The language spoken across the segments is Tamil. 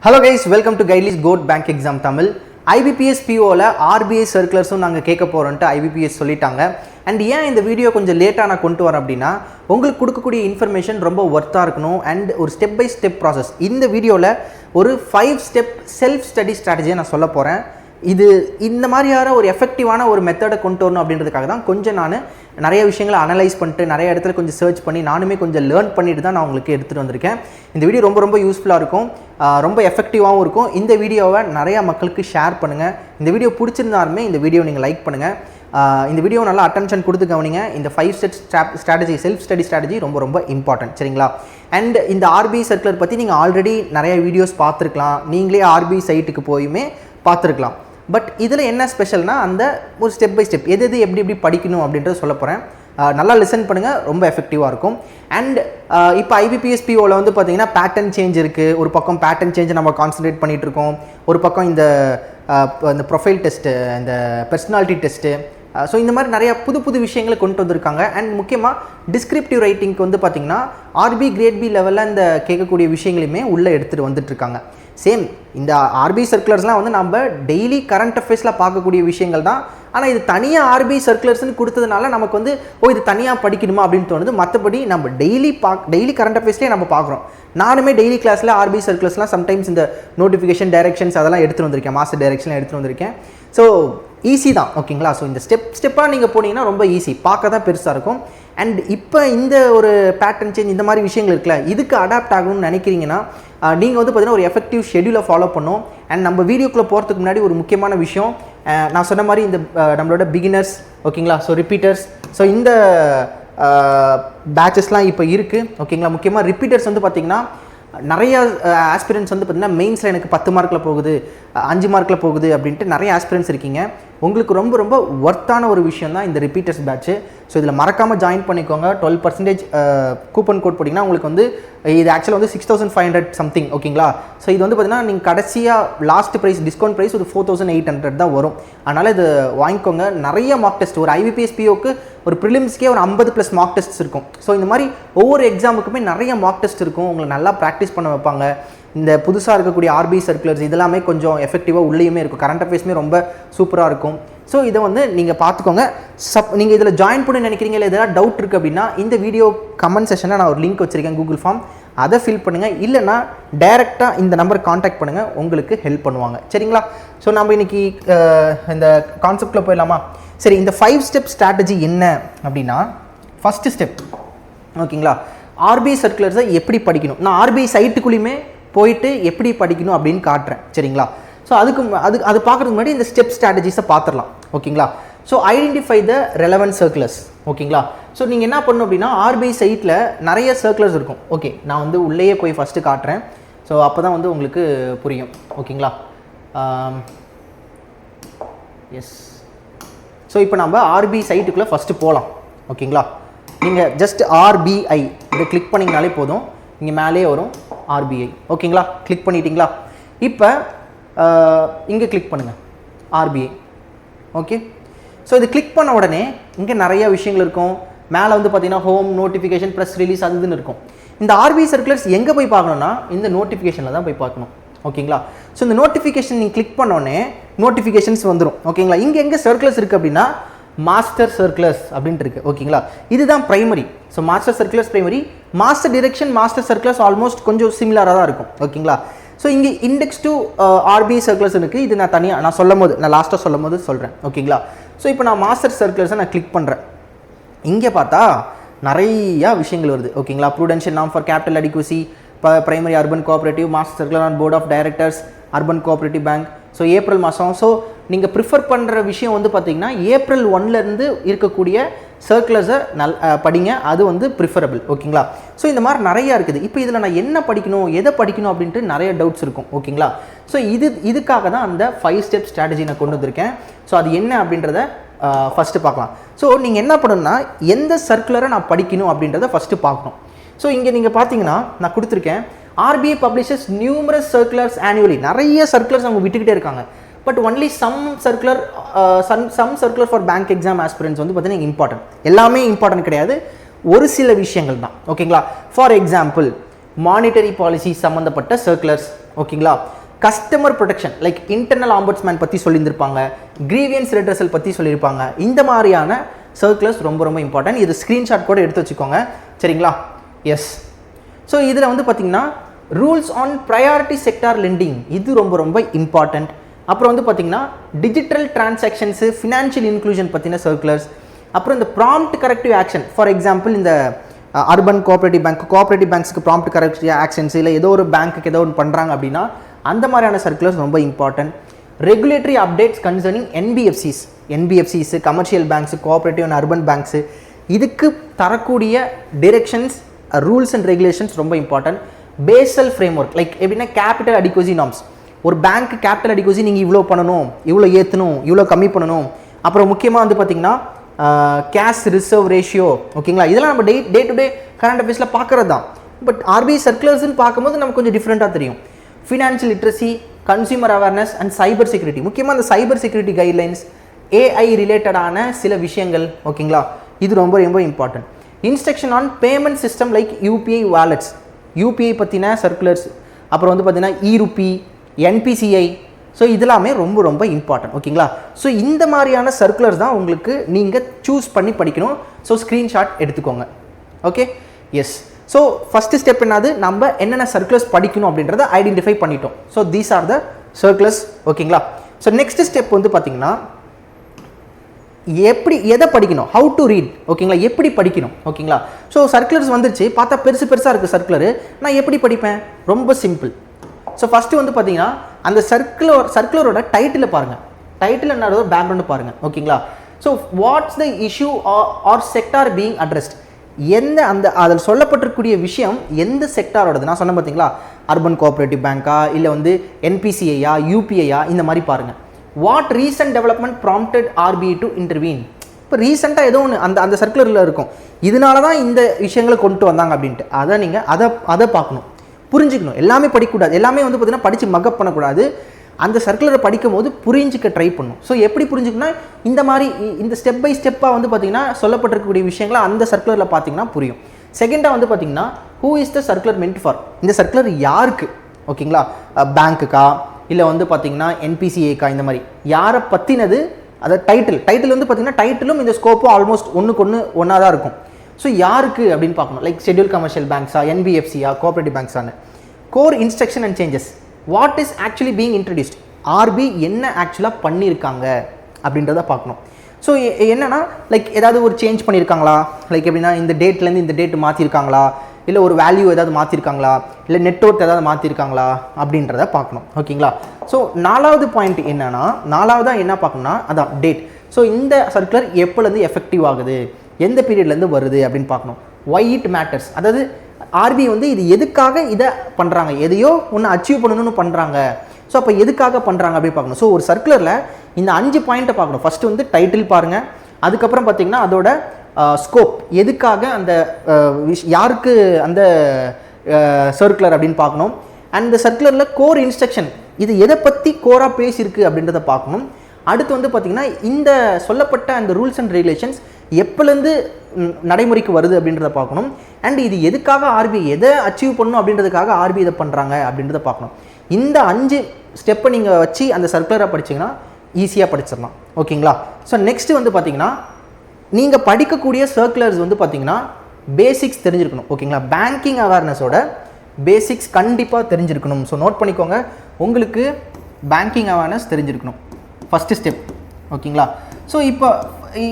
Hello guys, welcome to Guideless Goat Bank Exam Tamil. IBPS PO-ல RBI சர்க்குலர்ஸும் நாங்கள் கேட்க போகிறோன்ட்டு IBPS சொல்லிட்டாங்க. அண்ட் ஏன் இந்த வீடியோ கொஞ்சம் லேட்டாக நான் கொண்டு வரேன் அப்படின்னா, உங்களுக்கு கொடுக்கக்கூடிய இன்ஃபர்மேஷன் ரொம்ப ஒர்த்தாக இருக்கணும் அண்ட் ஒரு ஸ்டெப் பை ஸ்டெப் ப்ராசஸ். இந்த வீடியோவில் ஒரு 5 ஸ்டெப் செல்ஃப் ஸ்டடி ஸ்ட்ராட்டஜியை நான் சொல்ல போகிறேன். இது இந்த மாதிரியான ஒரு எஃபெக்டிவான ஒரு மெத்தடை கொண்டு வரணும் அப்படின்றதுக்காக தான் கொஞ்சம் நான் நிறைய விஷயங்களை அனலைஸ் பண்ணிட்டு நிறைய இடத்துல கொஞ்சம் சர்ச் பண்ணி நானுமே கொஞ்சம் லேர்ன் பண்ணிட்டு தான் நான் உங்களுக்கு எடுத்துகிட்டு வந்திருக்கேன். இந்த வீடியோ ரொம்ப யூஸ்ஃபுல்லாக இருக்கும், ரொம்ப எஃபெக்டிவாகவும் இருக்கும். இந்த வீடியோவை நிறையா மக்களுக்கு ஷேர் பண்ணுங்கள். இந்த வீடியோ பிடிச்சிருந்தாலுமே இந்த வீடியோ நீங்கள் லைக் பண்ணுங்கள். இந்த வீடியோ நல்லா அட்டென்ஷன் கொடுத்து கவனிங்க. இந்த 5 step strategy self study strategy ரொம்ப இம்பார்ட்டன்ட், சரிங்களா? அண்ட் இந்த RBI சர்க்குலர் பற்றி நீங்கள் ஆல்ரெடி நிறைய வீடியோஸ் பார்த்துருக்கலாம், நீங்களே RBI சைட்டுக்கு போயுமே பார்த்துருக்கலாம். பட் இதில் என்ன ஸ்பெஷல்னா, அந்த ஒரு ஸ்டெப் பை ஸ்டெப் எது எப்படி படிக்கணும் அப்படின்றத சொல்ல போகிறேன். நல்லா லிசன் பண்ணுங்கள், ரொம்ப எஃபெக்டிவாக இருக்கும். அண்ட் இப்போ IBPS PO-வில் வந்து பார்த்தீங்கன்னா பேட்டர்ன் சேஞ்ச் இருக்குது. ஒரு பக்கம் பேட்டர்ன் சேஞ்சை நம்ம கான்சன்ட்ரேட் பண்ணிகிட்டு இருக்கோம், ஒரு பக்கம் இந்த ப்ரொஃபைல் டெஸ்ட்டு, இந்த பர்சனாலிட்டி டெஸ்ட்டு, ஸோ இந்த மாதிரி நிறையா புது விஷயங்களை கொண்டு வந்திருக்காங்க. அண்ட் முக்கியமாக டிஸ்கிரிப்டிவ் ரைட்டிங்க்கு வந்து பார்த்திங்கன்னா RB கிரேட் B லெவலில் இந்த கேட்கக்கூடிய விஷயங்களையுமே உள்ளே எடுத்துகிட்டு வந்துட்டுருக்காங்க. சேம் இந்த RBI சர்க்குலர்ஸ்லாம் வந்து நம்ம டெய்லி கரண்ட் அஃபேர்ஸில் பார்க்கக்கூடிய விஷயங்கள் தான். ஆனால் இது தனியாக RBI சர்க்குலர்ஸ்னு கொடுத்ததுனால நமக்கு வந்து இது தனியாக படிக்கணுமா அப்படின்னு தோணுது. மற்றபடி நம்ம டெய்லி கரண்ட் அஃபேர்ஸ்லேயே நம்ம பார்க்குறோம். நானுமே டெய்லி கிளாஸில் RBI சர்க்குலர்ஸ்லாம் சம்டைம்ஸ் இந்த நோட்டிஃபிகேஷன் டைரக்ஷன்ஸ் அதெல்லாம் எடுத்துகிட்டு வந்திருக்கேன், மாஸ்டர் டைரக்ஷன்லாம் எடுத்துகிட்டு வந்திருக்கேன். ஸோ ஈஸி தான், ஓகேங்களா? ஸோ இந்த ஸ்டெப்பாக நீங்கள் போனீங்கன்னா ரொம்ப ஈஸி, பார்க்க தான் பெருசாக இருக்கும். அண்ட் இப்போ இந்த ஒரு பேட்டர்ன் சேஞ்ச் இந்த மாதிரி விஷயங்கள் இருக்குல்ல, இதுக்கு அடாப்ட் ஆகணும்னு நினைக்கிறீங்கன்னா நீங்கள் வந்து பார்த்தீங்கன்னா ஒரு எஃபெக்டிவ் ஷெடியூலை ஃபாலோ பண்ணும். அண்ட் நம்ம வீடியோக்குள்ளே போகிறதுக்கு முன்னாடி ஒரு முக்கியமான விஷயம், நான் சொன்ன மாதிரி இந்த நம்மளோட பிகினர்ஸ், ஓகேங்களா, ஸோ ரிப்பீட்டர்ஸ், ஸோ இந்த பேட்சஸ்லாம் இப்போ இருக்குது, ஓகேங்களா? முக்கியமாக ரிப்பீட்டர்ஸ் வந்து பார்த்திங்கன்னா நிறைய ஆஸ்பிரன்ஸ் வந்து பார்த்திங்கன்னா மெயின்ஸில் எனக்கு 10 மார்க்கில் போகுது, 5 மார்க்கில் போகுது அப்படின்ட்டு நிறைய ஆஸ்பிரன்ஸ் இருக்கீங்க. உங்களுக்கு ரொம்ப ஒர்த்தான ஒரு விஷயம் தான் இந்த ரிப்பீட்டர்ஸ் பேட்ச்சு. ஸோ இதில் மறக்காமல் ஜாயின் பண்ணிக்கோங்க. 12% கூப்பன் கோட் போட்டிங்கன்னா உங்களுக்கு வந்து இது ஆக்சுவலாக வந்து 6500 சம்திங், ஓகேங்களா? ஸோ இது வந்து பார்த்திங்கன்னா நீங்கள் கடைசியாக லாஸ்ட் ப்ரைஸ் டிஸ்கவுண்ட் ப்ரைஸ் ஒரு 4800 தான் வரும். அதனால் இது வாங்கிக்கோங்க. நிறைய மார்க் டெஸ்ட், ஒரு IBPS PO-க்கு ஒரு ப்ரிலிம்ஸ்க்கே ஒரு 50+ மார்க் டெஸ்ட்ஸ் இருக்கும். ஸோ இந்த மாதிரி ஒவ்வொரு எக்ஸாமுக்குமே நிறைய மார்க் டெஸ்ட் இருக்கும், உங்களை நல்லா ப்ராக்டிஸ் பண்ண வைப்பாங்க. இந்த புதுசாக இருக்கக்கூடிய RBI சர்க்குலர்ஸ் இதெல்லாமே கொஞ்சம் எஃபெக்டிவாக உள்ளேயுமே இருக்கும், கரண்ட் அஃபேர்ஸுமே ரொம்ப சூப்பராக இருக்கும். ஸோ இதை வந்து நீங்கள் பார்த்துக்கோங்க. நீங்கள் இதில் ஜாயின் பண்ணி நினைக்கிறீங்க, இல்லை எதாவது டவுட் இருக்குது அப்படின்னா இந்த வீடியோ கமெண்ட் செஷனில் நான் ஒரு லிங்க் வச்சுருக்கேன், கூகுள் ஃபார்ம், அதை ஃபில் பண்ணுங்கள். இல்லைனா டைரெக்டாக இந்த நம்பர் காண்டாக்ட் பண்ணுங்கள், உங்களுக்கு ஹெல்ப் பண்ணுவாங்க, சரிங்களா? ஸோ நம்ம இன்றைக்கி இந்த கான்செப்டில் போயிடலாமா? சரி, இந்த 5 ஸ்டெப் ஸ்ட்ராட்டஜி என்ன அப்படின்னா, ஃபஸ்ட்டு ஸ்டெப், ஓகேங்களா, RBI சர்க்குலர்ஸை எப்படி படிக்கணும். நான் RBI சைட்டுக்குள்ளேயுமே போயிட்டு எப்படி படிக்கணும் அப்படின்னு காட்டுறேன், சரிங்களா? ஸோ அது பார்க்குறதுக்கு முன்னாடி இந்த ஸ்டெப் ஸ்ட்ராட்டஜிஸை பார்த்துடலாம், ஓகேங்களா? So identify the relevant circulars, ஓகேங்களா? ஸோ நீங்கள் என்ன பண்ணணும் அப்படின்னா, RBI சைட்டில் நிறைய சர்க்குலர்ஸ் இருக்கும். ஓகே, நான் வந்து உள்ளேயே போய் ஃபஸ்ட்டு காட்டுறேன். ஸோ அப்போ தான் வந்து உங்களுக்கு புரியும், ஓகேங்களா? எஸ். ஸோ இப்போ நம்ம RBI சைட்டுக்குள்ளே ஃபஸ்ட்டு போகலாம், ஓகேங்களா? நீங்கள் ஜஸ்ட் RBI இதை கிளிக் பண்ணிங்கனாலே போதும், இங்கே மேலே வரும் RBI, ஓகேங்களா? கிளிக் பண்ணிட்டீங்களா? இப்போ இங்கே கிளிக் பண்ணுங்கள் RBI, ஓகே. ஸோ இது கிளிக் பண்ண உடனே இங்கே நிறைய விஷயங்கள் இருக்கும். மேலே வந்து பார்த்தீங்கன்னா ஹோம், நோட்டிஃபிகேஷன், ப்ரெஸ் ரிலீஸ் அதுன்னு இருக்கும். இந்த RBI சர்க்குலர்ஸ் எங்கே போய் பார்க்கணுன்னா இந்த நோட்டிஃபிகேஷனில் தான் போய் பார்க்கணும், ஓகேங்களா? ஸோ இந்த நோட்டிஃபிகேஷன் நீங்கள் கிளிக் பண்ணோடனே நோட்டிஃபிகேஷன்ஸ் வந்துடும், ஓகேங்களா? இங்கே எங்கே சர்க்குலர்ஸ் இருக்குது அப்படின்னா மாஸ்டர் சர்க்குலர்ஸ் அப்படின்ட்டு இருக்குது, ஓகேங்களா? இதுதான் primary. So master circulars primary, master direction, master circulars almost கொஞ்சம் சிமிலராக தான் இருக்கும், ஓகேங்களா? ஸோ இங்கே இண்டெக்ஸ் டு RBI சர்க்குலர்ஸ் இருக்குது. இது நான் தனியாக நான் லாஸ்ட்டாக சொல்லும் போது சொல்கிறேன், ஓகேங்களா? ஸோ இப்போ நான் மாஸ்டர் சர்க்குலர்ஸை நான் கிளிக் பண்ணுறேன். இங்கே பார்த்தா நிறையா விஷயங்கள் வருது, ஓகேங்களா? Prudential norm for capital adequacy, primary urban cooperative, master circular on board of directors, urban cooperative bank. So April மாதம். ஸோ நீங்கள் ப்ரிஃபர் பண்ணுற விஷயம் வந்து பார்த்தீங்கன்னா April 1லேருந்து இருக்கக்கூடிய சர்க்குலர்ஸை படிங்க, அது வந்து ப்ரிஃபரபிள், ஓகேங்களா? ஸோ இந்த மாதிரி நிறையா இருக்குது. இப்போ இதில் நான் என்ன படிக்கணும், எதை படிக்கணும் அப்படின்ட்டு நிறைய டவுட்ஸ் இருக்கும், ஓகேங்களா? ஸோ இதுக்காக தான் அந்த 5 ஸ்டெப் ஸ்ட்ராட்டஜி நான் கொண்டு வந்திருக்கேன். ஸோ அது என்ன அப்படின்றத ஃபஸ்ட்டு பார்க்கலாம். ஸோ நீங்கள் என்ன பண்ணணும்னா, எந்த சர்க்குலரை நான் படிக்கணும் அப்படின்றத ஃபஸ்ட்டு பார்க்கணும். ஸோ இங்கே நீங்கள் பார்த்தீங்கன்னா நான் கொடுத்துருக்கேன், RBI publishes numerous circulars annually. நிறைய சர்க்குலர்ஸ் அவங்க விட்டுக்கிட்டே இருக்காங்க. But only some circular for bank exam aspirants வந்து பார்த்தீங்கன்னா இம்பார்ட்டன்ட். எல்லாமே இம்பார்ட்டன்ட் கிடையாது, ஒரு சில விஷயங்கள் தான், ஓகேங்களா? ஃபார் எக்ஸாம்பிள் மானிட்டரி பாலிசி சம்மந்தப்பட்ட சர்க்குலர்ஸ், ஓகேங்களா. Customer protection like internal ombudsman பற்றி சொல்லியிருந்திருப்பாங்க, கிரீவியன்ஸ் ரெட்ரஸல் பற்றி சொல்லியிருப்பாங்க. இந்த மாதிரியான சர்க்குலர்ஸ் ரொம்ப ரொம்ப இம்பார்ட்டன்ட். இது ஸ்க்ரீன்ஷாட் கூட எடுத்து வச்சுக்கோங்க, சரிங்களா. எஸ். ஸோ இதில் வந்து பார்த்திங்கன்னா rules on priority sector lending, இது ரொம்ப ரொம்ப இம்பார்ட்டன்ட். அப்புறம் வந்து பார்த்திங்கன்னா டிஜிட்டல் டிரான்சாக்ஷன்ஸு, ஃபினான்ஷியல் இன்க்ளூஷன் பற்றின சர்க்குலர்ஸ். அப்புறம் இந்த prompt corrective action, for example இந்த அர்பன் கோஆப்ரேட்டிவ் பேங்க்ஸுக்கு ப்ராம்ப்ட் கரெக்டிவ் ஆக்ஷன்ஸ், இல்லை ஏதோ ஒரு பேங்க்குக்கு ஏதோ ஒன்று பண்ணுறாங்க அப்படின்னா அந்த மாதிரியான சர்க்குலர்ஸ் ரொம்ப important. Regulatory updates concerning NBFCs, commercial banks, cooperative and urban banks, இதுக்கு தரக்கூடிய டிரெக்ஷன்ஸ், ரூல்ஸ் அண்ட் ரெகுலேஷன்ஸ் ரொம்ப இம்பார்ட்டன்ட். பேசல் ஃப்ரேம்வொர்க் லைக் எப்படின்னா கேபிட்டல் அடிக்வசி நார்ம்ஸ், ஒரு பேங்க் கேபிட்டல் அடிக்வசி நீங்கள் இவ்வளோ பண்ணணும், இவ்வளோ ஏற்றணும், இவ்வளோ கம்மி பண்ணணும். அப்புறம் முக்கியமாக வந்து பார்த்திங்கன்னா கேஷ் ரிசர்வ் ரேஷியோ, ஓகேங்களா. இதெல்லாம் நம்ம டே டு டே கரண்ட் அஃபேர்ஸில் பார்க்குறது தான். பட் ஆர்பிஐ சர்க்குலர்ஸ்ன்னு பார்க்கும்போது நமக்கு கொஞ்சம் டிஃப்ரெண்ட்டாக தெரியும். Financial literacy, consumer awareness and cyber security, முக்கியமாக அந்த சைபர் செக்யூரிட்டி கைட்லைன்ஸ், ஏஐ ரிலேட்டடான சில விஷயங்கள், ஓகேங்களா. இது ரொம்ப ரொம்ப important. Instruction on payment system like UPI wallets, UPI பற்றின சர்க்குலர்ஸ். அப்புறம் வந்து பார்த்திங்கன்னா இ-ரூபி, என்பிசிஐ, ஸோ இதெல்லாமே ரொம்ப ரொம்ப இம்பார்ட்டன்ட், ஓகேங்களா. ஸோ இந்த மாதிரியான சர்க்குலர்ஸ் தான் உங்களுக்கு நீங்கள் சூஸ் பண்ணி படிக்கணும். ஸோ ஸ்க்ரீன்ஷாட் எடுத்துக்கோங்க, okay. Yes. So first step என்னது, நம்ம என்னென்ன சர்க்குலர்ஸ் படிக்கணும் அப்படின்றத ஐடென்டிஃபை பண்ணிட்டோம். So these are the circulars, ஓகேங்களா. ஸோ நெக்ஸ்ட் ஸ்டெப் வந்து பார்த்திங்கன்னா எதை படிக்கணும், ஹவு டு ரீட், ஓகேங்களா. எப்படி படிக்கணும், ஓகேங்களா. ஸோ சர்க்குலர்ஸ் வந்துருச்சு, பார்த்தா பெருசாக இருக்குது சர்க்குலரு, நான் எப்படி படிப்பேன், ரொம்ப சிம்பிள். ஸோ ஃபஸ்ட்டு வந்து பார்த்தீங்கன்னா அந்த சர்க்குலரோட டைட்டிலை பாருங்கள், டைட்டில் என்ன பேக்ரவுண்டு பாருங்கள், ஓகேங்களா. So what's the issue R sector being addressed, அதில் சொல்லப்பட்டிருக்கக்கூடிய விஷயம் எந்த செக்டாரோடது. நான் சொன்னேன் பார்த்தீங்களா, அர்பன் கோஆப்ரேட்டிவ் பேங்க்கா, இல்லை வந்து என்பிசிஐயா, யூபிஐயா, இந்த மாதிரி பாருங்கள். What recent development prompted RBI to intervene, இப்போ ரீசெண்டாக ஏதோ ஒன்று அந்த சர்க்குலரில் இருக்கும், இதனால தான் இந்த விஷயங்களை கொண்டு வந்தாங்க அப்படின்ட்டு, அதை நீங்கள் அதை பார்க்கணும், புரிஞ்சுக்கணும். எல்லாமே படிக்கக்கூடாது, எல்லாமே வந்து பார்த்தீங்கன்னா படித்து மக்கப் பண்ணக்கூடாது. அந்த சர்க்குலரை படிக்கும் போது புரிஞ்சிக்க ட்ரை பண்ணும். ஸோ எப்படி புரிஞ்சுக்கணும்னா இந்த மாதிரி இந்த ஸ்டெப் பை ஸ்டெப்பாக வந்து பார்த்திங்கன்னா சொல்லப்பட்டிருக்கக்கூடிய விஷயங்களை அந்த சர்க்குலரில் பார்த்தீங்கன்னா புரியும். செகண்டாக வந்து பார்த்திங்கன்னா who is the circular meant for, இந்த சர்க்குலர் யாருக்கு, ஓகேங்களா. பேங்க்குக்கா, இல்லை வந்து பார்த்திங்கன்னா என்பிசிஏக்கா, இந்த மாதிரி யாரை பற்றினது. அதை டைட்டில் வந்து பார்த்திங்கன்னா டைட்டிலும் இந்த ஸ்கோப்பும் ஆல்மோஸ்ட் ஒன்றா தான் இருக்கும். ஸோ யாருக்கு அப்படின்னு பார்க்கணும், லைக் ஷெட்யூல் கமர்ஷியல் பேங்க்ஸா, என்பிஎஃப்சியா, கோஆப்ரேட்டிவ் பேங்க்ஸானு. Core instruction and changes, what is actually being introduced, RB என்ன ஆக்சுவலாக பண்ணியிருக்காங்க அப்படின்றத பார்க்கணும். ஸோ என்னென்னா லைக் ஏதாவது ஒரு சேஞ்ச் பண்ணியிருக்காங்களா, லைக் எப்படின்னா இந்த டேட்லேருந்து இந்த டேட் மாற்றிருக்காங்களா, இல்லை ஒரு வேல்யூ ஏதாவது மாற்றிருக்காங்களா, இல்லை நெட்வொர்க் ஏதாவது மாற்றிருக்காங்களா அப்படின்றத பார்க்கணும், ஓகேங்களா. ஸோ நாலாவது பாயிண்ட் என்னன்னா, நாலாவதாக என்ன பார்க்கணும்னா அதான் டேட். ஸோ இந்த சர்க்குலர் எப்போலேருந்து எஃபெக்டிவ் ஆகுது, எந்த பீரியட்லேருந்து வருது அப்படின்னு பார்க்கணும். ஒய் இட் மேட்டர்ஸ், அதாவது ஆர்பிஐ வந்து இது எதுக்காக இதை பண்ணுறாங்க, எதையோ ஒன்று அச்சீவ் பண்ணணும்னு பண்ணுறாங்க. ஸோ அப்போ எதுக்காக பண்ணுறாங்க அப்படின்னு பார்க்கணும். ஸோ ஒரு சர்க்குலரில் இந்த 5 பாயிண்ட்டை பார்க்கணும். ஃபஸ்ட்டு வந்து டைட்டில் பாருங்கள், அதுக்கப்புறம் பார்த்திங்கன்னா அதோட ஸ்கோப், எதுக்காக அந்த யாருக்கு அந்த சர்க்குலர் அப்படின்னு பார்க்கணும். அண்ட் இந்த சர்க்குலரில் கோர் இன்ஸ்ட்ரக்ஷன், இது எதை பற்றி கோராக பேசியிருக்கு அப்படின்றத பார்க்கணும். அடுத்து வந்து பார்த்திங்கன்னா இந்த சொல்லப்பட்ட அந்த ரூல்ஸ் அண்ட் ரெகுலேஷன்ஸ் எப்போலேருந்து நடைமுறைக்கு வருது அப்படின்றத பார்க்கணும். அண்ட் இது எதுக்காக ஆர்பிஐ எதை அச்சீவ் பண்ணணும் அப்படின்றதுக்காக ஆர்பிஐ இதை பண்ணுறாங்க அப்படின்றத பார்க்கணும். இந்த 5 ஸ்டெப்பை நீங்கள் வச்சு அந்த சர்க்குலரை படிச்சிங்கன்னா ஈஸியாக படிச்சிடலாம், ஓகேங்களா. ஸோ நெக்ஸ்ட்டு வந்து பார்த்திங்கன்னா நீங்கள் படிக்கக்கூடிய சர்க்குலர்ஸ் வந்து பார்த்திங்கன்னா பேசிக்ஸ் தெரிஞ்சிருக்கணும், ஓகேங்களா. பேங்கிங் அவேர்னஸோட பேசிக்ஸ் கண்டிப்பாக தெரிஞ்சிருக்கணும். ஸோ நோட் பண்ணிக்கோங்க, உங்களுக்கு பேங்கிங் அவேர்னஸ் தெரிஞ்சிருக்கணும் ஃபஸ்ட்டு ஸ்டெப், ஓகேங்களா. ஸோ இப்போ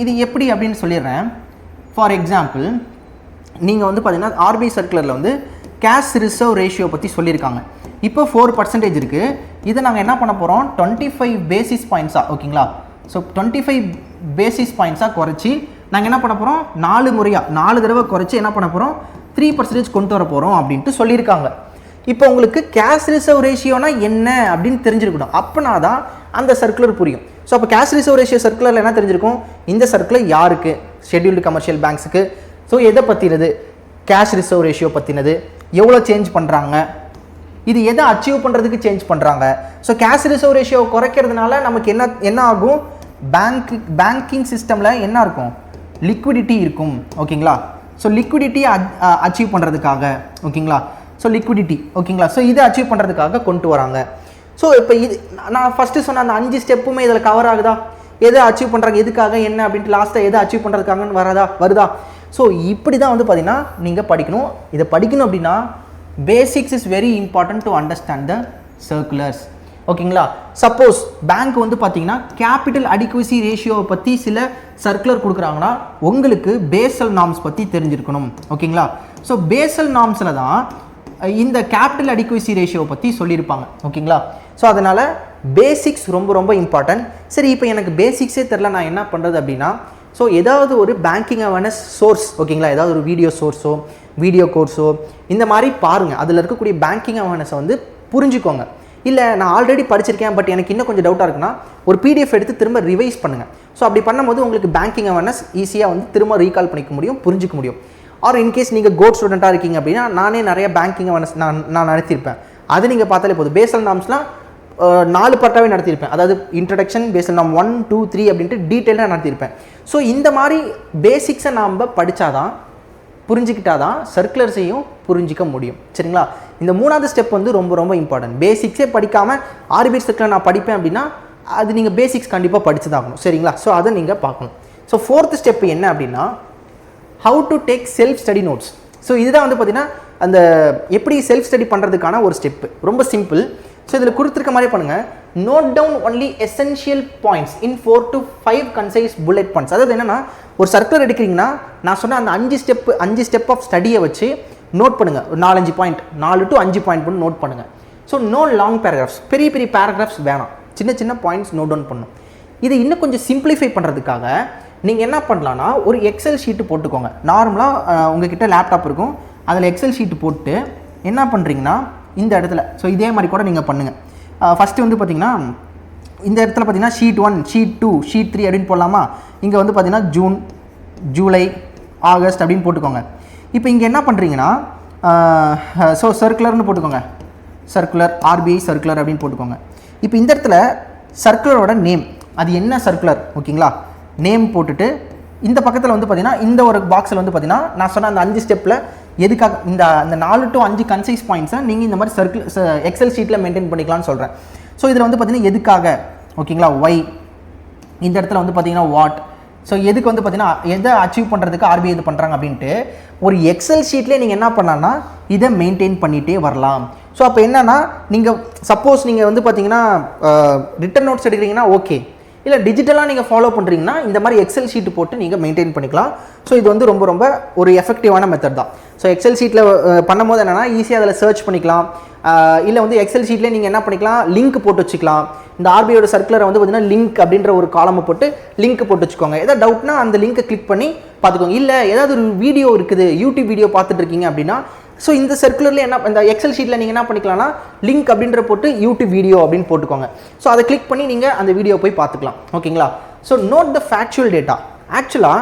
இது எப்படி அப்படின்னு சொல்லிடுறேன். ஃபார் எக்ஸாம்பிள் நீங்கள் வந்து பார்த்தீங்கன்னா ஆர்பிஐ சர்க்குலரில் வந்து கேஷ் ரிசர்வ் ரேஷியோ பற்றி சொல்லியிருக்காங்க. இப்போ 4% இருக்குது. இதை நாங்கள் என்ன பண்ண போகிறோம், 25 பேசிஸ் பாயிண்ட்ஸாக, ஓகேங்களா. ஸோ 25 பேசிஸ் பாயிண்ட்ஸாக குறைச்சி நாங்கள் என்ன பண்ண போகிறோம், 4 தடவை குறைச்சி என்ன பண்ண போகிறோம், 3% கொண்டு வர போகிறோம் அப்படின்ட்டு சொல்லியிருக்காங்க. இப்போ உங்களுக்கு கேஷ் ரிசர்வ் ரேஷியோனா என்ன அப்படின்னு தெரிஞ்சிருக்கணும், அப்போனா தான் அந்த சர்க்குலர் புரியும். ஸோ அப்போ கேஷ் ரிசர்வ் ரேஷியோ சர்க்குலரில் என்ன தெரிஞ்சிருக்கும், இந்த சர்க்குலர் யாருக்கு, ஷெட்யூல்டு கமர்ஷியல் பேங்க்ஸுக்கு. ஸோ எதை பற்றினது, கேஷ் ரிசர்வ் ரேஷியோ பற்றினது, எவ்வளோ சேஞ்ச் பண்ணுறாங்க, இது எதை அச்சீவ் பண்ணுறதுக்கு சேஞ்ச் பண்ணுறாங்க. ஸோ கேஷ் ரிசர்வ் ரேஷியோ குறைக்கிறதுனால நமக்கு என்ன ஆகும், பேங்கிங் சிஸ்டமில் என்ன இருக்கும், லிக்விடிட்டி இருக்கும், ஓகேங்களா. ஸோ லிக்விடிட்டி அச்சீவ் பண்ணுறதுக்காக, ஓகேங்களா. ஸோ லிக்விடிட்டி ஓகேங்களா. ஸோ இதை அச்சீவ் பண்ணுறதுக்காக கொண்டு வராங்க. ஸோ இப்போ இது நான் ஃபஸ்ட்டு சொன்ன அந்த 5 ஸ்டெப்புமே இதில் கவர் ஆகுதா, எதை அச்சீவ் பண்ணுறாங்க, எதுக்காக என்ன அப்படின்ட்டு லாஸ்ட்டாக எதை அச்சீவ் பண்ணுறதுக்காகன்னு வருதா. ஸோ இப்படி தான் வந்து பார்த்தீங்கன்னா நீங்கள் படிக்கணும். இதை படிக்கணும் அப்படின்னா basics is very important to understand the circulars ஓகேங்களா. சப்போஸ் பேங்க் வந்து பார்த்தீங்கன்னா கேபிட்டல் அடிக்வசி ரேஷியோவை பற்றி சில சர்க்குலர் கொடுக்குறாங்கன்னா உங்களுக்கு பேசல் நார்ம்ஸ் பற்றி தெரிஞ்சிருக்கணும் ஓகேங்களா. ஸோ பேசல் நார்ம்ஸில் தான் இந்த கேபிட்டல் அடிக்வசி ரேஷியோவை பற்றி சொல்லியிருப்பாங்க ஓகேங்களா. ஸோ அதனால் பேசிக்ஸ் ரொம்ப ரொம்ப இம்பார்ட்டன்ட். சரி, இப்போ எனக்கு பேசிக்ஸே தெரில, நான் என்ன பண்ணுறது அப்படின்னா, ஸோ ஏதாவது ஒரு பேங்கிங் அவேர்னஸ் சோர்ஸ் ஓகேங்களா, ஏதாவது ஒரு வீடியோ சோர்ஸோ வீடியோ கோர்ஸோ இந்த மாதிரி பாருங்கள். அதில் இருக்கக்கூடிய பேங்கிங் அவேர்னஸை வந்து புரிஞ்சுக்கோங்க. இல்லை நான் ஆல்ரெடி படிச்சிருக்கேன் பட் எனக்கு இன்னும் கொஞ்சம் டவுட்டாக இருக்குன்னா ஒரு PDF எடுத்து திரும்ப ரிவைஸ் பண்ணுங்கள். ஸோ அப்படி பண்ணும்போது உங்களுக்கு பேங்கிங் அவேர்னஸ் ஈஸியாக வந்து திரும்ப ரீகால் பண்ணிக்க முடியும், புரிஞ்சிக்க முடியும். ஆர் இன்கேஸ் நீங்கள் கோட் ஸ்டூடெண்ட்டாக இருக்கீங்க அப்படின்னா நானே நிறைய பேங்கிங் அவேர்னஸ் நான் நடத்தியிருப்பேன். அது நீங்கள் பார்த்தாலே போதும். பேசல் நார்ம்ஸ்லாம் 4 பார்ட்டாகவே நடத்தியிருப்பேன். அதாவது இன்ட்ரடக்ஷன், பேசல் நாம் 1, 2, 3 அப்படின்ட்டு டீட்டெயிலாக நடத்தியிருப்பேன். ஸோ இந்த மாதிரி பேசிக்ஸை நாம் படித்தாதான், புரிஞ்சுக்கிட்டாதான் சர்க்குலர்ஸையும் புரிஞ்சிக்க முடியும் சரிங்களா. இந்த 3வது ஸ்டெப் வந்து ரொம்ப ரொம்ப இம்பார்ட்டன்ட். பேசிக்ஸே படிக்காமல் RBI சர்க்குலர் நான் படிப்பேன் அப்படின்னா அது நீங்கள் பேசிக்ஸ் கண்டிப்பாக படித்து தான் ஆகணும் சரிங்களா. ஸோ அதை நீங்கள் பார்க்கணும். ஸோ 4th ஸ்டெப் என்ன அப்படின்னா how to take self study notes. So இதுதான் வந்து பார்த்தீங்கன்னா அந்த எப்படி செல்ஃப் ஸ்டடி பண்ணுறதுக்கான ஒரு ஸ்டெப்பு. ரொம்ப சிம்பிள். ஸோ இதில் கொடுத்துருக்க மாதிரி பண்ணுங்கள். Note down only essential points in 4 to 5 concise bullet points. அதாவது என்னென்னா ஒரு சர்க்குலர் எடுக்கிறீங்கன்னா நான் சொன்ன அந்த 5 ஸ்டெப் ஆஃப் ஸ்டடியை வச்சு நோட் பண்ணுங்கள். ஒரு 4-5 பாயிண்ட், 4 to 5 பாயிண்ட் பண்ணி நோட் பண்ணுங்கள். ஸோ நோ லாங் பேராகிராஃப்ஸ், பெரிய பெரிய பேராகிராஃப்ஸ் வேணாம், சின்ன சின்ன பாயிண்ட்ஸ் நோட் டவுன் பண்ணணும். இது இன்னும் கொஞ்சம் சிம்பிளிஃபை பண்ணுறதுக்காக நீங்கள் என்ன பண்ணலான்னா ஒரு எக்ஸல் ஷீட்டு போட்டுக்கோங்க. நார்மலாக உங்ககிட்ட லேப்டாப் இருக்கும், அதில் எக்ஸல் ஷீட்டு போட்டு என்ன பண்ணுறீங்கன்னா இந்த இடத்துல, ஸோ இதே மாதிரி கூட நீங்கள் பண்ணுங்கள். ஃபஸ்ட்டு வந்து பார்த்திங்கன்னா இந்த இடத்துல பார்த்திங்கன்னா ஷீட் 1, ஷீட் 2, ஷீட் 3 அப்படின்னு போடலாமா. இங்கே வந்து பார்த்திங்கன்னா ஜூன், ஜூலை, ஆகஸ்ட் அப்படின்னு போட்டுக்கோங்க. இப்போ இங்கே என்ன பண்ணுறீங்கன்னா ஸோ சர்க்குலர்னு போட்டுக்கோங்க. சர்க்குலர், RBI சர்க்குலர் அப்படின்னு போட்டுக்கோங்க. இப்போ இந்த இடத்துல சர்க்குலரோட நேம், அது என்ன சர்க்குலர் ஓகேங்களா, நேம் போட்டுட்டு இந்த பக்கத்தில் வந்து பார்த்திங்கன்னா இந்த ஒரு பாக்ஸில் வந்து பார்த்திங்கன்னா நான் சொன்ன அந்த 5 ஸ்டெப்பில் எதுக்காக இந்த 4 to 5 கன்சைஸ் பாயிண்ட்ஸை நீங்கள் இந்த மாதிரி எக்ஸல் ஷீட்டில் மெயின்டைன் பண்ணிக்கலாம்னு சொல்கிறேன். ஸோ இதில் வந்து பார்த்திங்கன்னா எதுக்காக ஓகேங்களா, ஒய், இந்த இடத்துல வந்து பார்த்திங்கன்னா வாட். ஸோ எதுக்கு வந்து பார்த்திங்கன்னா எதை அச்சீவ் பண்ணுறதுக்கு RBI இது பண்ணுறாங்க அப்படின்ட்டு ஒரு எக்ஸல் ஷீட்லேயே நீங்கள் என்ன பண்ணலான்னா இதை மெயின்டைன் பண்ணிகிட்டே வரலாம். ஸோ அப்போ என்னென்னா நீங்கள் சப்போஸ் நீங்கள் வந்து பார்த்திங்கன்னா ரிட்டன் நோட்ஸ் எடுக்கிறீங்கன்னா ஓகே, இல்லை டிஜிட்டலாக நீங்கள் ஃபாலோ பண்ணுறீங்கன்னா இந்த மாதிரி எக்ஸல் ஷீட்டு போட்டு நீங்கள் மெயின்டைன் பண்ணிக்கலாம். ஸோ இது வந்து ரொம்ப ரொம்ப ஒரு எஃபெக்டிவான மெத்தட் தான். ஸோ எக்ஸல் ஷீட்டில் பண்ணும்போது என்னென்னா ஈஸியாக அதில் சர்ச் பண்ணிக்கலாம். இல்லை வந்து எக்ஸல் ஷீட்லேயே நீங்கள் என்ன பண்ணிக்கலாம், லிங்க் போட்டு வச்சுக்கலாம். இந்த RBIயோட சர்க்குலரை வந்து பார்த்தீங்கன்னா லிங்க் அப்படின்ற ஒரு காலமை போட்டு லிங்க் போட்டு வச்சுக்கோங்க. ஏதாவது டவுட்னா அந்த லிங்க்கை கிளிக் பண்ணி பார்த்துக்கோங்க. இல்லை ஏதாவது ஒரு வீடியோ இருக்குது, யூடியூப் வீடியோ பார்த்துட்டு இருக்கீங்க அப்படின்னா ஸோ இந்த சர்க்குலரில் என்ன, இந்த எக்ஸல் ஷீட்டில் நீங்கள் என்ன பண்ணிக்கலாம்னா லிங்க் அப்படின்ற போட்டு யூடியூப் வீடியோ அப்படின்னு போட்டுக்கோங்க. ஸோ அதை கிளிக் பண்ணி நீங்கள் அந்த வீடியோ போய் பார்த்துக்கலாம் ஓகேங்களா. So note the factual data. ஆக்சுவலாக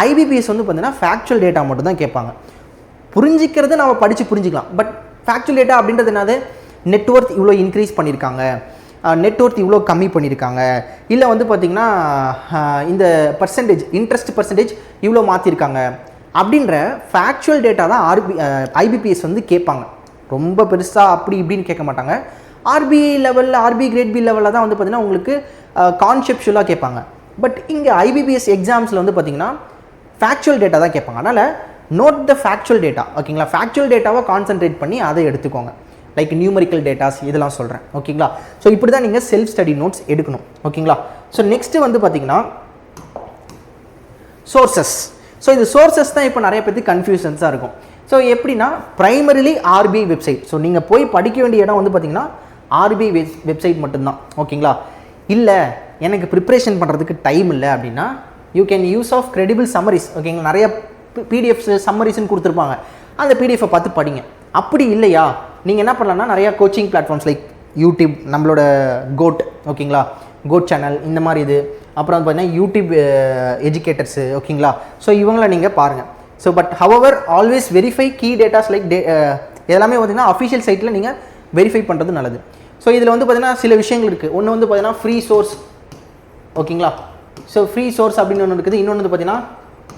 IBPS வந்து பார்த்தீங்கன்னா ஃபேக்சுவல் டேட்டா மட்டும் தான் கேட்பாங்க. புரிஞ்சிக்கிறது நம்ம படித்து புரிஞ்சிக்கலாம். பட் ஃபேக்சுவல் டேட்டா அப்படின்றது என்னது, நெட்ஒர்த் இவ்வளோ இன்க்ரீஸ் பண்ணியிருக்காங்க, நெட்ஒர்த் இவ்வளோ கம்மி பண்ணியிருக்காங்க, இல்லை வந்து பார்த்திங்கன்னா இந்த பர்சன்டேஜ், இன்ட்ரெஸ்ட் பர்சன்டேஜ் இவ்வளோ மாற்றிருக்காங்க அப்படின்ற ஃபேக்சுவல் டேட்டா தான் IBPS வந்து கேட்பாங்க. ரொம்ப பெருசாக அப்படி இப்படின்னு கேட்க மாட்டாங்க. RBI லெவலில், RBI கிரேட் பி லெவலில் தான் வந்து பார்த்திங்கன்னா உங்களுக்கு கான்செப்ஷுவலாக கேட்பாங்க. பட் இங்கே IBPS எக்ஸாம்ஸில் வந்து பார்த்திங்கன்னா ஃபேக்சுவல் டேட்டா தான் கேட்பாங்க. அதனால் நோட் த ஃபேக்சுவல் டேட்டா ஓகேங்களா. ஃபேக்சுவல் டேட்டாவை கான்சென்ட்ரேட் பண்ணி அதை எடுத்துக்கோங்க. லைக் நியூமரிக்கல் டேட்டாஸ் இதெல்லாம் சொல்கிறேன் ஓகேங்களா. ஸோ இப்படி தான் நீங்கள் செல்ஃப் ஸ்டடி நோட்ஸ் எடுக்கணும் ஓகேங்களா. ஸோ நெக்ஸ்ட்டு வந்து பார்த்திங்கன்னா சோர்சஸ். ஸோ இது சோர்சஸ் தான் இப்போ நிறைய பேருக்கு கன்ஃபியூஷன்ஸாக இருக்கும். ஸோ எப்படின்னா ப்ரைமரிலி RBI வெப்சைட். ஸோ நீங்கள் போய் படிக்க வேண்டிய இடம் வந்து பார்த்திங்கன்னா RBI வெப்சைட் மட்டும்தான் ஓகேங்களா. இல்லை எனக்கு ப்ரிப்ரேஷன் பண்ணுறதுக்கு டைம் இல்லை அப்படின்னா you can use of credible summaries ஓகேங்களா. நிறைய PDFs சம்மரிஸ்ன்னு கொடுத்துருப்பாங்க, அந்த PDF பார்த்து படிங்க. அப்படி இல்லையா நீங்கள் என்ன பண்ணலாம்னா நிறையா கோச்சிங் பிளாட்ஃபார்ம்ஸ் லைக் யூடியூப், நம்மளோட கோட் ஓகேங்களா, கோட் சேனல் இந்த மாதிரி இது, அப்புறம் வந்து பார்த்தீங்கன்னா யூடியூப் எஜுகேட்டர்ஸு ஓகேங்களா. ஸோ இவங்கள நீங்கள் பாருங்கள். So but however always verify key datas like எல்லாமே பார்த்தீங்கன்னா அஃபிஷியல் சைட்டில் நீங்கள் வெரிஃபை பண்ணுறது நல்லது. ஸோ இதில் வந்து பார்த்தீங்கன்னா சில விஷயங்கள் இருக்குது. ஒன்று வந்து பார்த்தீங்கன்னா ஃப்ரீ சோர்ஸ் ஓகேங்களா. ஸோ ஃப்ரீ சோர்ஸ் அப்படின்னு ஒன்று இருக்குது. இன்னொன்று வந்து பார்த்தீங்கன்னா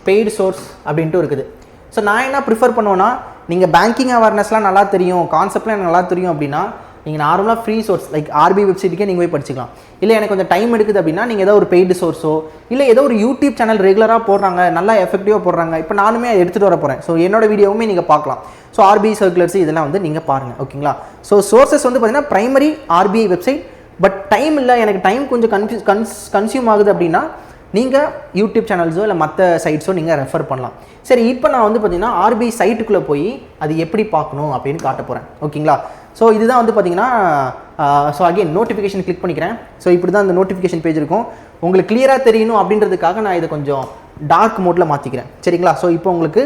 பெய்டு சோர்ஸ் அப்படின்ட்டு இருக்குது. ஸோ நான் என்ன ப்ரிஃபர் பண்ணுவேன்னா நீங்கள் பேங்கிங் அவேர்னஸ்லாம் நல்லா தெரியும், கான்செப்ட்லாம் எனக்கு நல்லா தெரியும் அப்படின்னா நீங்கள் நார்மலாக ஃப்ரீ சோர்ஸ் லைக் ஆர்பிஐ வெப்சைட்டுக்கே நீங்கள் போய் படிச்சுக்கலாம். இல்லை எனக்கு கொஞ்சம் டைம் எடுக்குது அப்படின்னா நீங்கள் ஏதோ ஒரு பெய்டு சோர்ஸோ இல்லை ஏதோ ஒரு யூடியூப் சேனல் ரெகுலராக போடுறாங்க, நல்லா எஃபெக்டிவாக போடுறாங்க, இப்போ நானுமே எடுத்துகிட்டு வர போகிறேன். ஸோ என்னோட வீடியோவுமே நீங்கள் பார்க்கலாம். ஸோ ஆர்பிஐ சர்க்குலர்ஸ் இதெல்லாம் வந்து நீங்கள் பாருங்கள். ஓகேங்களா? ஸோ சோர்சஸ் வந்து பார்த்தீங்கன்னா primary RBI website. But time இல்லை, எனக்கு டைம் கொஞ்சம் கன்சியூம் ஆகுது அப்படின்னா நீங்கள் யூடியூப் சேனல்ஸோ இல்லை மற்ற சைட்ஸோ நீங்கள் ரெஃபர் பண்ணலாம். சரி, இப்போ நான் வந்து பார்த்தீங்கன்னா ஆர்பிஐ சைட்டுக்குள்ளே போய் அது எப்படி பார்க்கணும் அப்படின்னு காட்ட போகிறேன். ஓகேங்களா? ஸோ இதுதான் வந்து பார்த்தீங்கன்னா ஸோ அகைன் நோட்டிஃபிகேஷன் கிளிக் பண்ணிக்கிறேன். ஸோ இப்படி தான் இந்த நோட்டிஃபிகேஷன் பேஜ் இருக்கும். உங்களுக்கு கிளியராக தெரியணும் அப்படின்றதுக்காக நான் இதை கொஞ்சம் டார்க் மோடில் மாற்றிக்கிறேன். சரிங்களா? ஸோ இப்போ உங்களுக்கு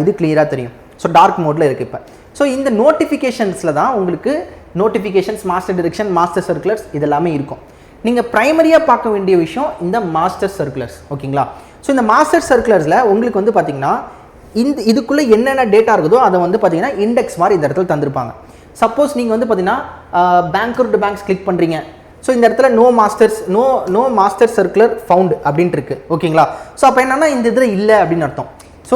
இது கிளியராக தெரியும். ஸோ டார்க் மோடில் இருக்குது இப்போ. ஸோ இந்த நோட்டிஃபிகேஷன்ஸில் தான் உங்களுக்கு notifications, master direction, master circulars இதெல்லாமே இருக்கும். நீங்கள் ப்ரைமரியாக பார்க்க வேண்டிய விஷயம் இந்த மாஸ்டர் சர்க்குலர்ஸ். ஓகேங்களா? ஸோ இந்த மாஸ்டர் சர்க்குலர்ஸில் உங்களுக்கு வந்து பார்த்தீங்கன்னா இதுக்குள்ளே என்னென்ன டேட்டா இருக்குதோ அதை வந்து பார்த்தீங்கன்னா இண்டெக்ஸ் மாதிரி இந்த இடத்துல தந்திருப்பாங்க. சப்போஸ் நீங்கள் வந்து பார்த்தீங்கன்னா பேங்க் பேங்க்ஸ் கிளிக் பண்ணுறீங்க. ஸோ இந்த இடத்துல நோ மாஸ்டர் சர்க்குலர் ஃபவுண்ட் அப்படின்ட்டு இருக்கு. ஓகேங்களா? ஸோ அப்போ என்னன்னா இந்த இதில் இல்லை அப்படின்னு அர்த்தம். ஸோ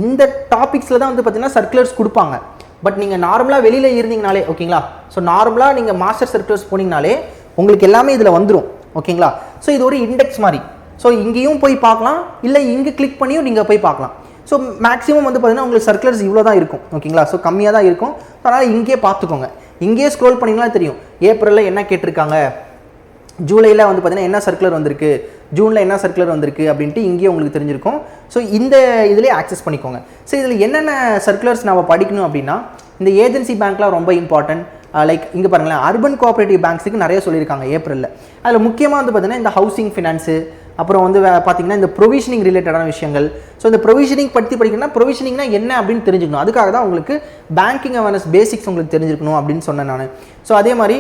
இந்த டாபிக்ஸில் தான் வந்து பார்த்தீங்கன்னா சர்க்குலர்ஸ் கொடுப்பாங்க. பட் நீங்கள் நார்மலாக வெளியில் இருந்தீங்கனாலே, ஓகேங்களா, ஸோ நார்மலாக நீங்கள் மாஸ்டர் சர்க்குலர்ஸ் போனீங்கனாலே உங்களுக்கு எல்லாமே இதில் வந்துடும். ஓகேங்களா? ஸோ இது ஒரு இண்டெக்ஸ் மாதிரி. ஸோ இங்கேயும் போய் பார்க்கலாம், இல்லை இங்கே கிளிக் பண்ணியும் நீங்கள் போய் பார்க்கலாம். ஸோ மேக்ஸிமம் வந்து பார்த்தீங்கன்னா உங்களுக்கு சர்க்குலர்ஸ் இவ்வளோ தான் இருக்கும். ஓகேங்களா? ஸோ கம்மியாக தான் இருக்கும். அதனால் இங்கேயே பார்த்துக்கோங்க. இங்கேயே ஸ்க்ரோல் பண்ணிங்கன்னா தெரியும் ஏப்ரலில் என்ன கேட்டிருக்காங்க, ஜூலையில் வந்து பார்த்தீங்கன்னா என்ன சர்க்குலர் வந்திருக்கு, ஜூனில் என்ன சர்க்குலர் வந்திருக்கு அப்படின்ட்டு இங்கேயே உங்களுக்கு தெரிஞ்சிருக்கும். ஸோ இந்த இதிலே ஆக்சஸ் பண்ணிக்கோங்க. ஸோ இதில் என்னென்ன சர்க்குலர்ஸ் நம்ம படிக்கணும் அப்படின்னா இந்த ஏஜென்சி பேங்க்லாம் ரொம்ப இம்பார்ட்டன்ட். லைக் இங்கே பாருங்களேன், அர்பன் கோஆப்ரேட்டிவ் பேங்க்ஸுக்கு நிறைய சொல்லியிருக்காங்க ஏப்ரலில். அதில் முக்கியமாக வந்து பார்த்தீங்கன்னா இந்த ஹவுசிங் ஃபினான்ஸு, அப்புறம் வந்து பார்த்தீங்கன்னா இந்த ப்ரொவிஷனிங் ரிலேட்டடான விஷயங்கள். ஸோ இந்த ப்ரொவிஷனிங் பற்றி படிக்கணும்னா ப்ரொவிஷனிங்னா என்ன அப்படின்னு தெரிஞ்சுக்கணும். அதுக்காக தான் உங்களுக்கு பேங்கிங் அவேர்னஸ் பேசிக்ஸ் உங்களுக்கு தெரிஞ்சிருக்கணும் அப்படின்னு சொன்னேன் நான். ஸோ அதே மாதிரி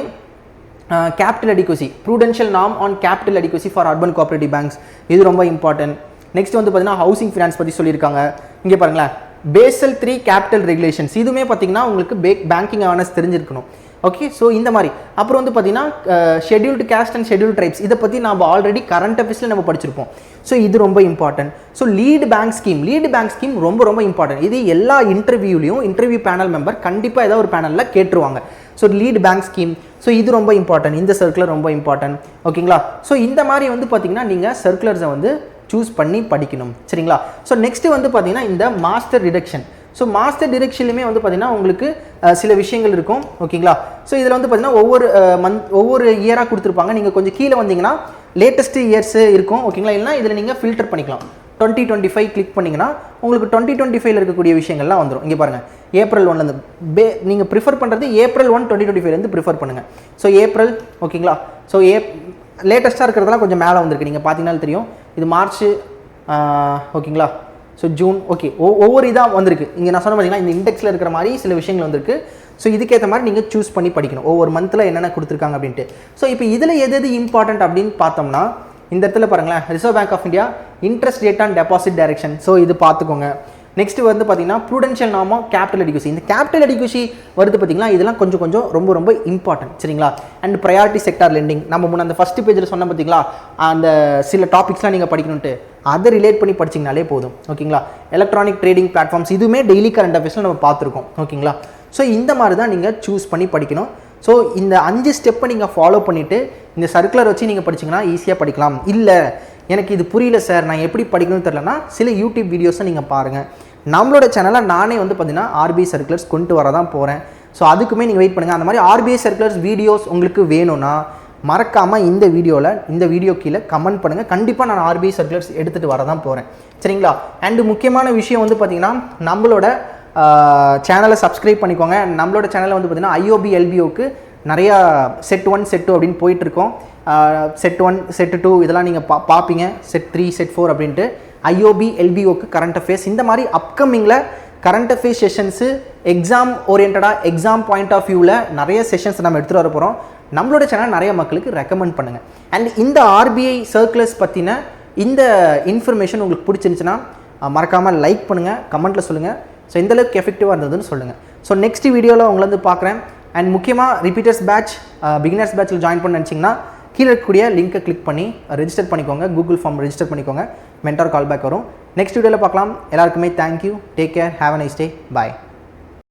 capital adequacy, Prudential norm on capital adequacy for urban cooperative banks, இது ரொம்ப இம்பார்ட்டன்ட். நெக்ஸ்ட் வந்து பார்த்தீங்கன்னா ஹவுசிங் ஃபினான்ஸ் பற்றி சொல்லியிருக்காங்க. இங்கே பாருங்களேன், பேசல் 3 கேபிட்டல் ரெகுலேஷன்ஸ், இதுவுமே பார்த்தீங்கன்னா உங்களுக்கு பேங்கிங் அவேர்னஸ் தெரிஞ்சிருக்கணும். ஓகே? ஸோ இந்த மாதிரி அப்புறம் வந்து பார்த்தீங்கன்னா scheduled caste and scheduled tribes, இதை பற்றி நம்ம ஆல்ரெடி கரண்ட் அஃபேர்ஸில் நம்ம படிச்சிருப்போம். ஸோ இது ரொம்ப important. So lead bank scheme ரொம்ப ரொம்ப இம்பார்ட்டன்ட். இது எல்லா இன்டர்வியூலையும் இன்டர்வியூ பேனல் மெம்பர் கண்டிப்பாக ஏதாவது ஒரு பேனலில் கேட்டுருவாங்க. So lead bank scheme, so இது ரொம்ப இம்பார்ட்டன்ட். இந்த சர்க்குலர் ரொம்ப இம்பார்ட்டன்ட். ஓகேங்களா? ஸோ இந்த மாதிரி வந்து பார்த்தீங்கன்னா நீங்கள் சர்க்குலர்ஸை வந்து சூஸ் பண்ணி படிக்கணும். சரிங்களா? ஸோ நெக்ஸ்ட்டு வந்து பார்த்தீங்கன்னா இந்த மாஸ்டர் டிரெக்ஷன். ஸோ மாஸ்டர் டிரெக்ஷன்லையுமே வந்து பார்த்தீங்கன்னா உங்களுக்கு சில விஷயங்கள் இருக்கும். ஓகேங்களா? ஸோ இதில் வந்து பார்த்தீங்கன்னா ஒவ்வொரு இயராக கொடுத்துருப்பாங்க. நீங்கள் கொஞ்சம் கீழே வந்தீங்கன்னா லேட்டஸ்ட் இயர்ஸ் இருக்கும். ஓகேங்களா? இல்லைனா இதில் நீங்கள் ஃபில்டர் பண்ணிக்கலாம். 2025 கிளிக் பண்ணிங்கன்னா உங்களுக்கு 2025 இருக்கக்கூடிய விஷயங்கள்லாம் வந்துடும். இங்கே பாருங்கள், ஏப்ரல் 1லேருந்து நீங்கள் ப்ரிஃபர் பண்ணுறது ஏப்ரல் 1 2025 ப்ரிஃபர் பண்ணுங்கள். ஸோ ஏப்ரல், ஓகேங்களா? ஸோ லேட்டஸ்ட்டாக இருக்கிறதெல்லாம் கொஞ்சம் மேலே வந்திருக்கு, நீங்கள் பார்த்தீங்கன்னா தெரியும். இது மார்ச், ஓகேங்களா? ஸோ ஜூன், ஓகே, ஒவ்வொரு இதாக வந்திருக்கு. இங்கே நான் சொன்ன பார்த்தீங்கன்னா இந்த இண்டெக்ஸில் இருக்கிற மாதிரி சில விஷயங்கள் வந்திருக்கு. ஸோ இதுக்கேற்ற மாதிரி நீங்கள் சூஸ் பண்ணி படிக்கணும், ஒவ்வொரு மந்தில் என்னென்ன கொடுத்துருக்காங்க அப்படின்ட்டு. ஸோ இப்போ இதில் எது இம்பார்ட்டன்ட் அப்படின்னு பார்த்தோம்னா இந்த இடத்துல பாருங்களேன், reserve bank of India interest rate and deposit direction. So இது பார்த்துக்கோங்க. நெக்ஸ்ட் வந்து பார்த்தீங்கன்னா prudential norm on capital adequacy. இந்த கேபிட்டல் அடிக்வசி வருது பார்த்தீங்களா, இதெல்லாம் கொஞ்சம் ரொம்ப இம்பார்ட்டன்ட். சரிங்களா? அண்ட் ப்ரையாரிட்டி செக்டார் லெண்டிங், நம்ம முன்ன அந்த ஃபஸ்ட்டு பேஜில் சொன்ன பார்த்தீங்களா, அந்த சில டாபிக்ஸ்லாம் நீங்கள் படிக்கணுன்ட்டு அதை ரிலேட் பண்ணி படிச்சிங்கனாலே போதும். ஓகேங்களா? எலக்ட்ரானிக் ட்ரேடிங் பிளாட்ஃபார்ம்ஸ், இதுவுமே டெய்லி கரண்ட் அஃபேர்ஸில் நம்ம பார்த்துருக்கோம். ஓகேங்களா? ஸோ இந்த மாதிரி தான் நீங்கள் சூஸ் பண்ணி படிக்கணும். ஸோ இந்த 5 ஸ்டெப்பை நீங்கள் ஃபாலோ பண்ணிவிட்டு இந்த சர்க்குலர் வச்சு நீங்கள் படிச்சிங்கன்னா ஈஸியாக படிக்கலாம். இல்லை எனக்கு இது புரியல சார், நான் எப்படி படிக்கணும்னு தெரிலனா சில யூடியூப் வீடியோஸை நீங்கள் பாருங்கள். நம்மளோட சேனலில் நானே வந்து பார்த்தீங்கன்னா ஆர்பிஐ சர்க்குலர்ஸ் கொண்டு வர தான் போகிறேன். ஸோ அதுக்குமே நீங்கள் வெயிட் பண்ணுங்கள். அந்த மாதிரி ஆர்பிஐ சர்க்குலர்ஸ் வீடியோஸ் உங்களுக்கு வேணும்னா மறக்காமல் இந்த வீடியோ கீழே கமெண்ட் பண்ணுங்கள். கண்டிப்பாக நான் ஆர்பிஐ சர்க்குலர்ஸ் எடுத்துகிட்டு வர தான் போகிறேன். சரிங்களா? அண்டு முக்கியமான விஷயம் வந்து பார்த்திங்கன்னா நம்மளோட சேனலை சப்ஸ்கிரைப் பண்ணிக்கோங்க. நம்மளோட சேனலில் வந்து பார்த்திங்கன்னா ஐஓபி எல்பிஓக்கு நிறையா செட் 1 செட் 2 அப்படின்னு போயிட்டுருக்கோம். செட் 1 செட் 2 இதெல்லாம் நீங்கள் பார்ப்பீங்க. செட் 3 செட் 4 அப்படின்ட்டு ஐஓபி எல்பிஓக்கு கரண்ட் அஃபேர்ஸ், இந்த மாதிரி அப்கமிங்கில் கரண்ட் அஃபேர்ஸ் செஷன்ஸு எக்ஸாம் ஓரியன்டாக எக்ஸாம் பாயிண்ட் ஆஃப் வியூவில் நிறைய செஷன்ஸ் நம்ம எடுத்துகிட்டு வர போகிறோம். நம்மளோட சேனல் நிறைய மக்களுக்கு ரெக்கமெண்ட் பண்ணுங்கள். அண்ட் இந்த ஆர்பிஐ சர்க்குலர்ஸ் பற்றின இந்த இன்ஃபர்மேஷன் உங்களுக்கு பிடிச்சிருந்துச்சுன்னா மறக்காமல் லைக் பண்ணுங்கள், கமெண்ட்டில் சொல்லுங்கள். ஸோ எந்தளவுக்கு எஃபெக்டிவாக இருந்ததுன்னு சொல்லுங்கள். ஸோ நெக்ஸ்ட் வீடியோவில் உங்களை வந்து பார்க்குறேன். அண்ட் முக்கியமாக ரிப்பீட்டர்ஸ் பேட்ச், பிகினர்ஸ் பேட்சில் ஜாயின் பண்ண நினச்சிங்கன்னா கீழே இருக்கக்கூடிய லிங்கை கிளிக் பண்ணி ரெஜிஸ்டர் பண்ணிக்கோங்க. கூகுள் ஃபார்ம் ரெஜிஸ்டர் பண்ணிக்கோங்க. மென்டார் கால் பேக் வரும். நெக்ஸ்ட் வீடியோவில் பார்க்கலாம். எல்லாருக்குமே thank you. Take care. Have a nice day. Bye.